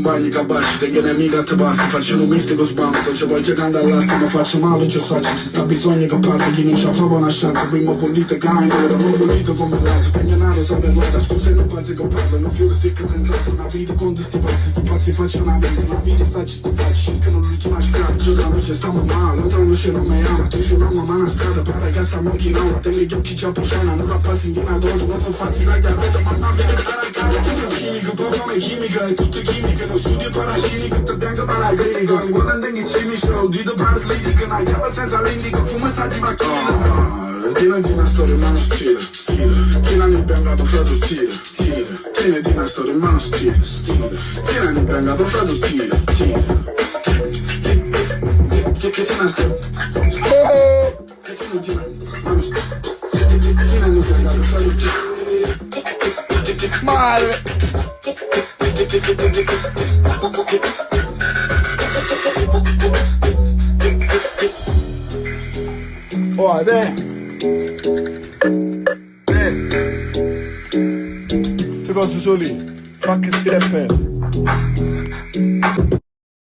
bagni capaci che nemica te parti, faccio un mistico sbalzo, c'è voglio cantare all'arte, ma faccio male, c'è faccio, ci sta bisogno che parli, chi non c'ha proprio una chance, prima bollite canto, ora non bollito come razzo, pegnanato so per l'ora, scusa non quasi che parlo, non fiore secca senza una vita contro sti passi faccio una vita sta ci sti facci, cercano l'ultima scaccio, tra noi ci stiamo male, tra noi ci non mi ama, tu ci una mano strada, pare che sta monchinando, te gli occhi già pucciano, non la passi in una dose, non farsi sagrado, ma non devi stare a casa, chimica, poi fame chimica, è tutto chimica, non studio paracinico, te bianco paraclinico, non guardando in cimici, ho udito paraclinico, una chiave senza l'indico, fumo sati macchina. Tieniti una storia in mano, stile, tieniti bengato frate, tieniti una storia in mano, stile, tieniti bengato frate, tieniti una storia, tieniti una mano, tieniti bengato frate, male. Oh, che cosa sono lì? Fa che si repete.